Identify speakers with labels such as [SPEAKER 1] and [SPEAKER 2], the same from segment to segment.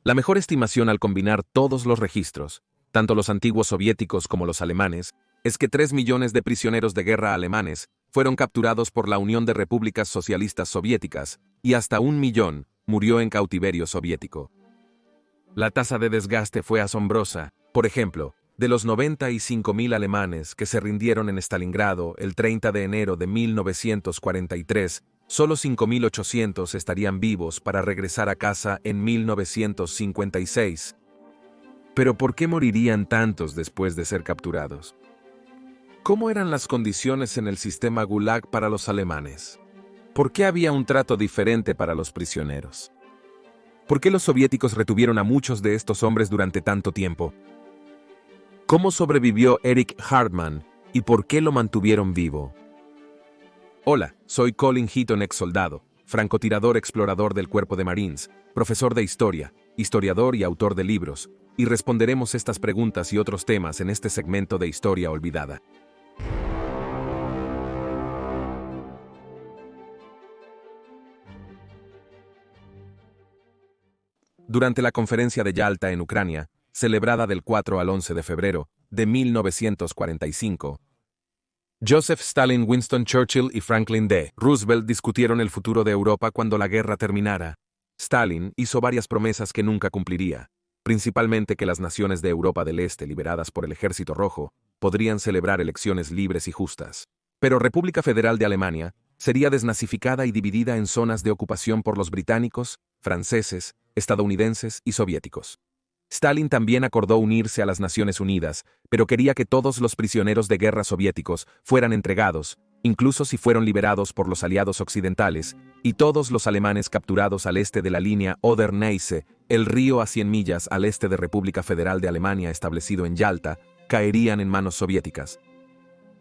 [SPEAKER 1] La mejor estimación al combinar todos los registros, tanto los antiguos soviéticos como los alemanes, es que 3 millones de prisioneros de guerra alemanes fueron capturados por la Unión de Repúblicas Socialistas Soviéticas y hasta 1 millón murió en cautiverio soviético. La tasa de desgaste fue asombrosa. Por ejemplo, de los 95.000 alemanes que se rindieron en Stalingrado el 30 de enero de 1943, solo 5.800 estarían vivos para regresar a casa en 1956. Pero ¿por qué morirían tantos después de ser capturados? ¿Cómo eran las condiciones en el sistema Gulag para los alemanes? ¿Por qué había un trato diferente para los prisioneros? ¿Por qué los soviéticos retuvieron a muchos de estos hombres durante tanto tiempo? ¿Cómo sobrevivió Erich Hartmann y por qué lo mantuvieron vivo? Hola, soy Colin Heaton, ex soldado, francotirador explorador del Cuerpo de Marines, profesor de historia, historiador y autor de libros, y responderemos estas preguntas y otros temas en este segmento de Historia Olvidada. Durante la conferencia de Yalta en Ucrania, celebrada del 4 al 11 de febrero de 1945, Joseph Stalin, Winston Churchill y Franklin D. Roosevelt discutieron el futuro de Europa cuando la guerra terminara. Stalin hizo varias promesas que nunca cumpliría, principalmente que las naciones de Europa del Este liberadas por el Ejército Rojo podrían celebrar elecciones libres y justas. Pero República Federal de Alemania sería desnazificada y dividida en zonas de ocupación por los británicos, franceses, estadounidenses y soviéticos. Stalin también acordó unirse a las Naciones Unidas, pero quería que todos los prisioneros de guerra soviéticos fueran entregados, incluso si fueron liberados por los aliados occidentales, y todos los alemanes capturados al este de la línea Oder-Neisse, el río a 100 millas al este de República Federal de Alemania establecido en Yalta, caerían en manos soviéticas.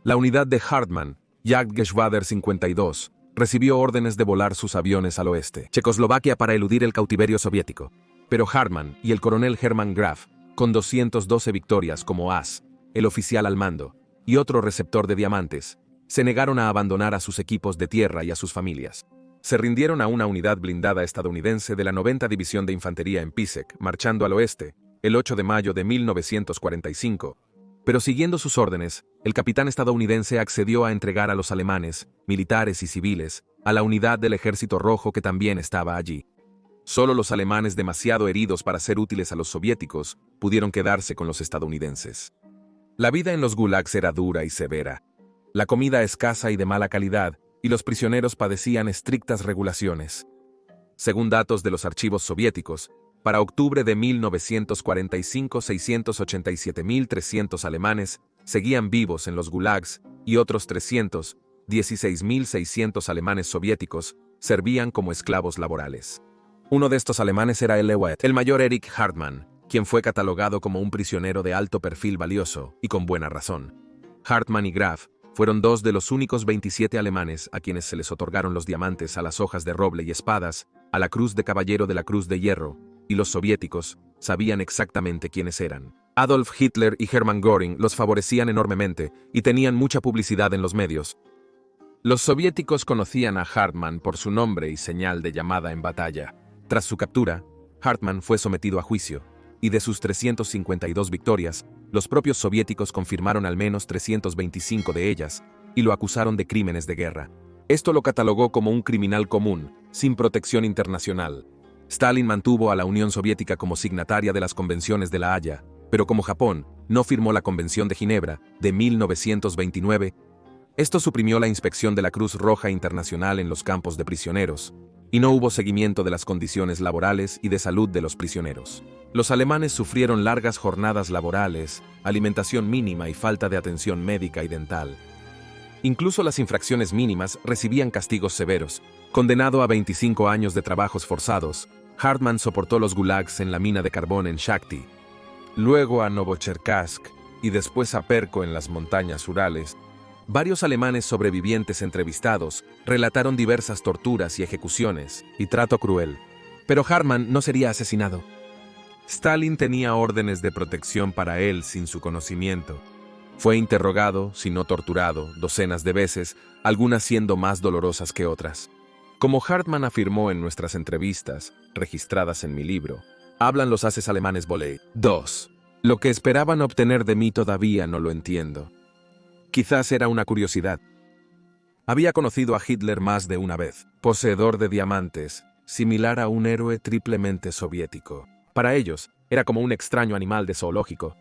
[SPEAKER 1] La unidad de Hartmann, Jagdgeschwader 52, recibió órdenes de volar sus aviones al oeste, Checoslovaquia, para eludir el cautiverio soviético. Pero Hartmann y el coronel Hermann Graf, con 212 victorias como as, el oficial al mando, y otro receptor de diamantes, se negaron a abandonar a sus equipos de tierra y a sus familias. Se rindieron a una unidad blindada estadounidense de la 90 División de Infantería en Písek, marchando al oeste, el 8 de mayo de 1945. Pero siguiendo sus órdenes, el capitán estadounidense accedió a entregar a los alemanes, militares y civiles, a la unidad del Ejército Rojo que también estaba allí. Solo los alemanes demasiado heridos para ser útiles a los soviéticos pudieron quedarse con los estadounidenses. La vida en los gulags era dura y severa. La comida escasa y de mala calidad, y los prisioneros padecían estrictas regulaciones. Según datos de los archivos soviéticos, para octubre de 1945, 687.300 alemanes seguían vivos en los gulags y otros 316.600 alemanes soviéticos servían como esclavos laborales. Uno de estos alemanes era el mayor Erich Hartmann, quien fue catalogado como un prisionero de alto perfil valioso, y con buena razón. Hartmann y Graf fueron dos de los únicos 27 alemanes a quienes se les otorgaron los diamantes a las hojas de roble y espadas, a la cruz de caballero de la Cruz de Hierro, y los soviéticos sabían exactamente quiénes eran. Adolf Hitler y Hermann Göring los favorecían enormemente y tenían mucha publicidad en los medios. Los soviéticos conocían a Hartmann por su nombre y señal de llamada en batalla. Tras su captura, Hartmann fue sometido a juicio, y de sus 352 victorias, los propios soviéticos confirmaron al menos 325 de ellas, y lo acusaron de crímenes de guerra. Esto lo catalogó como un criminal común, sin protección internacional. Stalin mantuvo a la Unión Soviética como signataria de las convenciones de La Haya, pero como Japón no firmó la Convención de Ginebra de 1929, esto suprimió la inspección de la Cruz Roja Internacional en los campos de prisioneros, y no hubo seguimiento de las condiciones laborales y de salud de los prisioneros. Los alemanes sufrieron largas jornadas laborales, alimentación mínima y falta de atención médica y dental. Incluso las infracciones mínimas recibían castigos severos. Condenado a 25 años de trabajos forzados, Hartmann soportó los gulags en la mina de carbón en Shakhty, luego a Novocherkassk y después a Perko en las montañas Urales. Varios alemanes sobrevivientes entrevistados relataron diversas torturas y ejecuciones y trato cruel. Pero Hartmann no sería asesinado. Stalin tenía órdenes de protección para él sin su conocimiento. Fue interrogado, si no torturado, docenas de veces, algunas siendo más dolorosas que otras. Como Hartmann afirmó en nuestras entrevistas, registradas en mi libro, Hablan los haces alemanes voley. 2. Lo que esperaban obtener de mí todavía no lo entiendo. Quizás era una curiosidad. Había conocido a Hitler más de una vez, poseedor de diamantes, similar a un héroe triplemente soviético. Para ellos, era como un extraño animal de zoológico.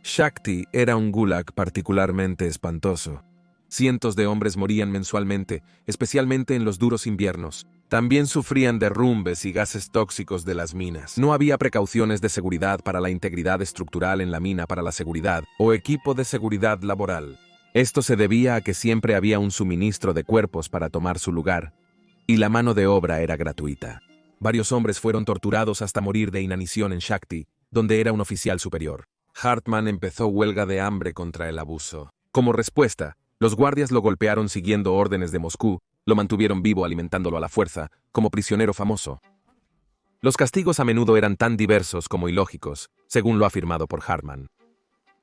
[SPEAKER 1] Shakti era un gulag particularmente espantoso. Cientos de hombres morían mensualmente, especialmente en los duros inviernos. También sufrían derrumbes y gases tóxicos de las minas. No había precauciones de seguridad para la integridad estructural en la mina para la seguridad o equipo de seguridad laboral. Esto se debía a que siempre había un suministro de cuerpos para tomar su lugar, y la mano de obra era gratuita. Varios hombres fueron torturados hasta morir de inanición en Shakti, donde era un oficial superior. Hartmann empezó huelga de hambre contra el abuso. Como respuesta, los guardias lo golpearon siguiendo órdenes de Moscú, lo mantuvieron vivo alimentándolo a la fuerza, como prisionero famoso. Los castigos a menudo eran tan diversos como ilógicos, según lo afirmado por Hartmann.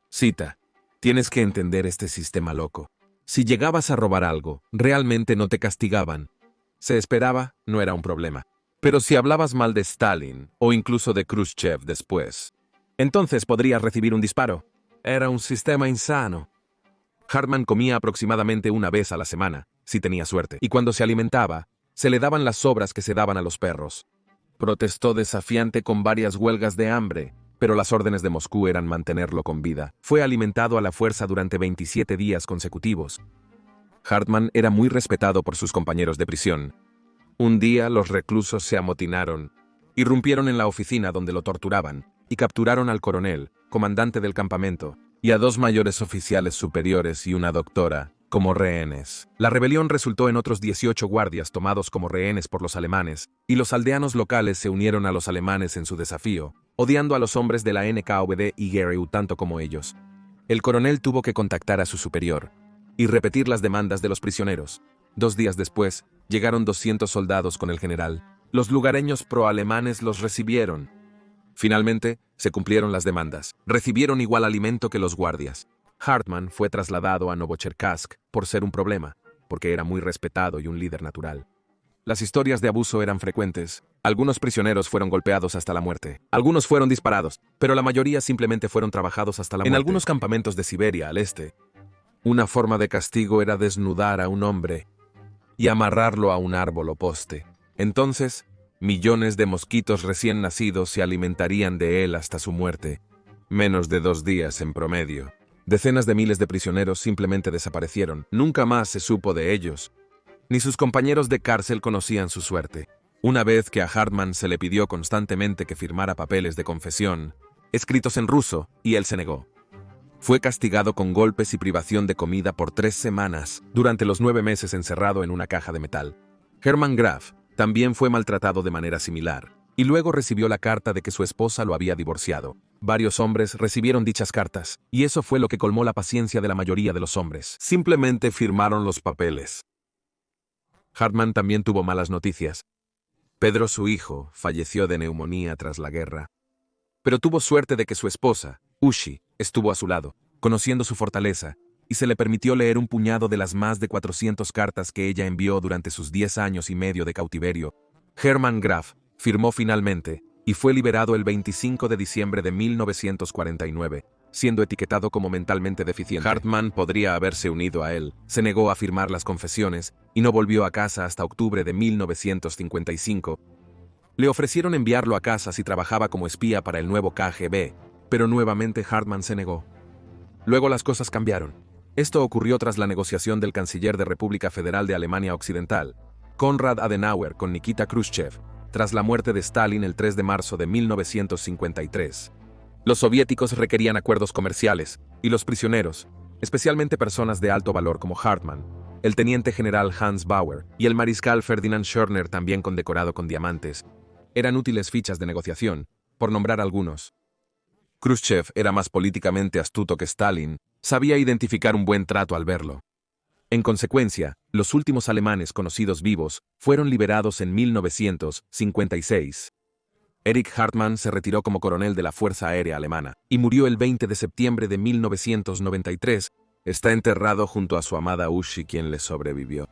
[SPEAKER 1] Cita: tienes que entender este sistema loco. Si llegabas a robar algo, realmente no te castigaban. Se esperaba, no era un problema. Pero si hablabas mal de Stalin, o incluso de Khrushchev después, entonces podrías recibir un disparo. Era un sistema insano. Hartmann comía aproximadamente una vez a la semana, si tenía suerte, y cuando se alimentaba, se le daban las sobras que se daban a los perros. Protestó desafiante con varias huelgas de hambre, pero las órdenes de Moscú eran mantenerlo con vida. Fue alimentado a la fuerza durante 27 días consecutivos. Hartmann era muy respetado por sus compañeros de prisión. Un día los reclusos se amotinaron, irrumpieron en la oficina donde lo torturaban y capturaron al coronel, comandante del campamento, y a 2 mayores oficiales superiores y una doctora, como rehenes. La rebelión resultó en otros 18 guardias tomados como rehenes por los alemanes, y los aldeanos locales se unieron a los alemanes en su desafío, odiando a los hombres de la NKVD y GRU tanto como ellos. El coronel tuvo que contactar a su superior y repetir las demandas de los prisioneros. 2 días después, llegaron 200 soldados con el general. Los lugareños pro-alemanes los recibieron. Finalmente, se cumplieron las demandas. Recibieron igual alimento que los guardias. Hartmann fue trasladado a Novocherkassk por ser un problema, porque era muy respetado y un líder natural. Las historias de abuso eran frecuentes. Algunos prisioneros fueron golpeados hasta la muerte. Algunos fueron disparados, pero la mayoría simplemente fueron trabajados hasta la muerte. En algunos campamentos de Siberia, al este, una forma de castigo era desnudar a un hombre y amarrarlo a un árbol o poste. Entonces, millones de mosquitos recién nacidos se alimentarían de él hasta su muerte. Menos de 2 días en promedio. Decenas de miles de prisioneros simplemente desaparecieron. Nunca más se supo de ellos. Ni sus compañeros de cárcel conocían su suerte. Una vez que a Hartmann se le pidió constantemente que firmara papeles de confesión, escritos en ruso, y él se negó. Fue castigado con golpes y privación de comida por 3 semanas, durante los 9 meses encerrado en una caja de metal. Hermann Graf también fue maltratado de manera similar, y luego recibió la carta de que su esposa lo había divorciado. Varios hombres recibieron dichas cartas, y eso fue lo que colmó la paciencia de la mayoría de los hombres. Simplemente firmaron los papeles. Hartmann también tuvo malas noticias. Pedro, su hijo, falleció de neumonía tras la guerra. Pero tuvo suerte de que su esposa, Ushi, estuvo a su lado, conociendo su fortaleza, y se le permitió leer un puñado de las más de 400 cartas que ella envió durante sus 10 años y medio de cautiverio. Hermann Graf firmó finalmente, y fue liberado el 25 de diciembre de 1949, siendo etiquetado como mentalmente deficiente. Hartmann podría haberse unido a él, se negó a firmar las confesiones, y no volvió a casa hasta octubre de 1955. Le ofrecieron enviarlo a casa si trabajaba como espía para el nuevo KGB, pero nuevamente Hartmann se negó. Luego las cosas cambiaron. Esto ocurrió tras la negociación del canciller de República Federal de Alemania Occidental, Konrad Adenauer, con Nikita Khrushchev, tras la muerte de Stalin el 3 de marzo de 1953. Los soviéticos requerían acuerdos comerciales, y los prisioneros, especialmente personas de alto valor como Hartmann, el teniente general Hans Bauer y el mariscal Ferdinand Schörner, también condecorado con diamantes, eran útiles fichas de negociación, por nombrar algunos. Khrushchev era más políticamente astuto que Stalin, sabía identificar un buen trato al verlo. En consecuencia, los últimos alemanes conocidos vivos fueron liberados en 1956. Erich Hartmann se retiró como coronel de la Fuerza Aérea Alemana y murió el 20 de septiembre de 1993. Está enterrado junto a su amada Ushi, quien le sobrevivió.